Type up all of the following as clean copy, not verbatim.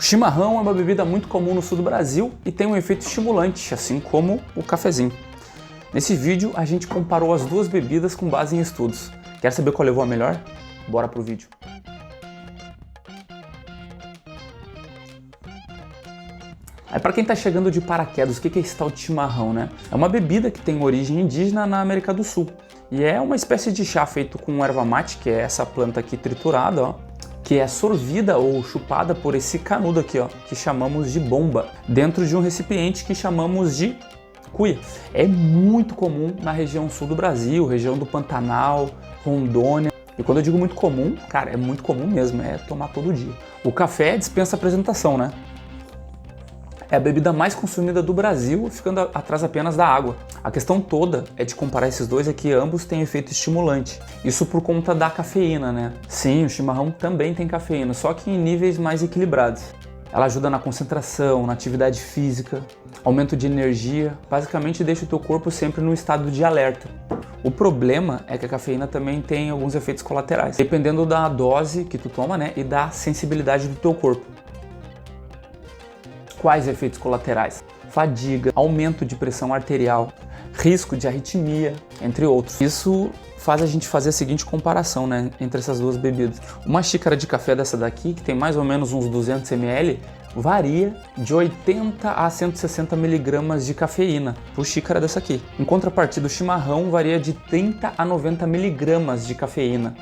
O chimarrão é uma bebida muito comum no sul do Brasil e tem um efeito estimulante, assim como o cafezinho. Nesse vídeo a gente comparou as duas bebidas com base em estudos. Quer saber qual levou a melhor? Bora pro vídeo. Aí para quem tá chegando de paraquedas, o que é esse tal de chimarrão, né? É uma bebida que tem origem indígena na América do Sul. E é uma espécie de chá feito com erva mate, que é essa planta aqui triturada, ó, que é sorvida ou chupada por esse canudo aqui, ó, que chamamos de bomba, dentro de um recipiente que chamamos de cuia. É muito comum na região sul do Brasil, região do Pantanal, Rondônia. E quando eu digo muito comum, cara, é muito comum mesmo, é tomar todo dia. O café dispensa apresentação, né? É a bebida mais consumida do Brasil, ficando atrás apenas da água. A questão toda é de comparar esses dois é que ambos têm efeito estimulante. Isso por conta da cafeína, né? Sim, o chimarrão também tem cafeína, só que em níveis mais equilibrados. Ela ajuda na concentração, na atividade física, aumento de energia, basicamente deixa o teu corpo sempre no estado de alerta. O problema é que a cafeína também tem alguns efeitos colaterais, dependendo da dose que tu toma, né, e da sensibilidade do teu corpo. Quais efeitos colaterais? Fadiga, aumento de pressão arterial, risco de arritmia, entre outros. Isso faz a gente fazer a seguinte comparação, né, entre essas duas bebidas. Uma xícara de café dessa daqui, que tem mais ou menos uns 200 ml, varia de 80 a 160 miligramas de cafeína por xícara dessa aqui. Em contrapartida, o chimarrão varia de 30 a 90 miligramas de cafeína.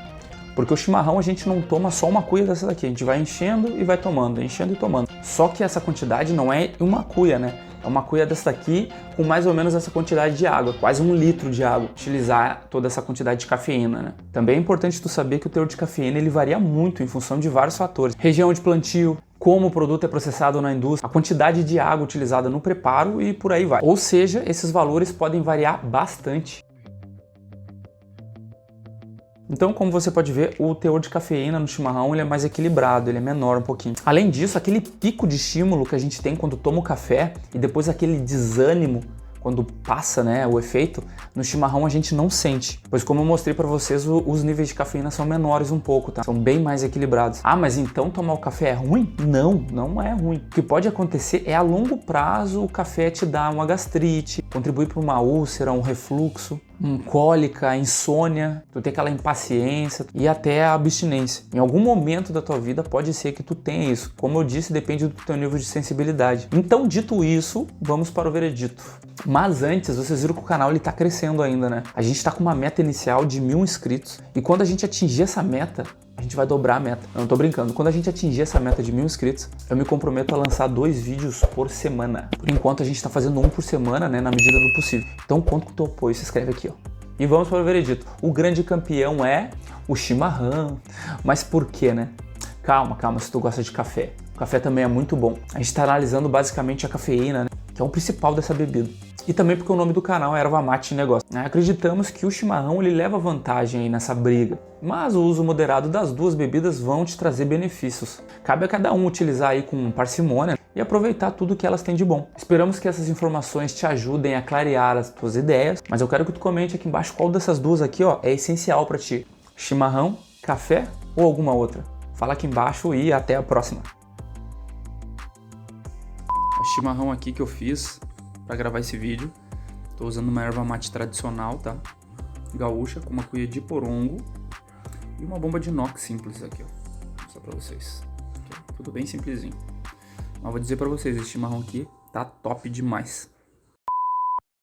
Porque o chimarrão a gente não toma só uma cuia dessa daqui, a gente vai enchendo e vai tomando, enchendo e tomando. Só que essa quantidade não é uma cuia, né? É uma cuia dessa daqui com mais ou menos essa quantidade de água, quase 1 litro de água, utilizar toda essa quantidade de cafeína, né? Também é importante tu saber que o teor de cafeína ele varia muito em função de vários fatores. Região de plantio, como o produto é processado na indústria, a quantidade de água utilizada no preparo e por aí vai. Ou seja, esses valores podem variar bastante. Então, como você pode ver, o teor de cafeína no chimarrão ele é mais equilibrado, ele é menor um pouquinho. Além disso, aquele pico de estímulo que a gente tem quando toma o café e depois aquele desânimo quando passa, né, o efeito, no chimarrão a gente não sente. Pois como eu mostrei para vocês, os níveis de cafeína são menores um pouco, tá? São bem mais equilibrados. Ah, mas então tomar o café é ruim? Não, não é ruim. O que pode acontecer é a longo prazo o café te dar uma gastrite, contribuir para uma úlcera, um refluxo, cólica, insônia, tu ter aquela impaciência e até a abstinência. Em algum momento da tua vida pode ser que tu tenha isso. Como eu disse, depende do teu nível de sensibilidade. Então, dito isso, vamos para o veredito. Mas antes, vocês viram que o canal ele tá crescendo ainda, né? A gente tá com uma meta inicial de 1000 inscritos e quando a gente atingir essa meta, a gente vai dobrar a meta. Eu não tô brincando. Quando a gente atingir essa meta de 1000 inscritos, eu me comprometo a lançar 2 vídeos por semana. Por enquanto a gente tá fazendo um por semana, né, na medida do possível. Então conto com o teu apoio, se inscreve aqui, ó. E vamos para o veredito. O grande campeão é o chimarrão. Mas por quê, né? Calma, calma, se tu gosta de café. O café também é muito bom. A gente tá analisando basicamente a cafeína, né, que é o principal dessa bebida. E também porque o nome do canal é Erva Mate Negócio. Acreditamos que o chimarrão ele leva vantagem aí nessa briga, mas o uso moderado das duas bebidas vão te trazer benefícios. Cabe a cada um utilizar aí com parcimônia e aproveitar tudo que elas têm de bom. Esperamos que essas informações te ajudem a clarear as tuas ideias, mas eu quero que tu comente aqui embaixo qual dessas duas aqui, ó, é essencial para ti. Chimarrão, café ou alguma outra? Fala aqui embaixo e até a próxima. O chimarrão aqui que eu fiz para gravar esse vídeo, tô usando uma erva mate tradicional, tá? Gaúcha, com uma cuia de porongo e uma bomba de inox simples aqui, ó. Vou mostrar pra vocês. Aqui, tudo bem simplesinho. Mas vou dizer pra vocês, esse chimarrão aqui tá top demais.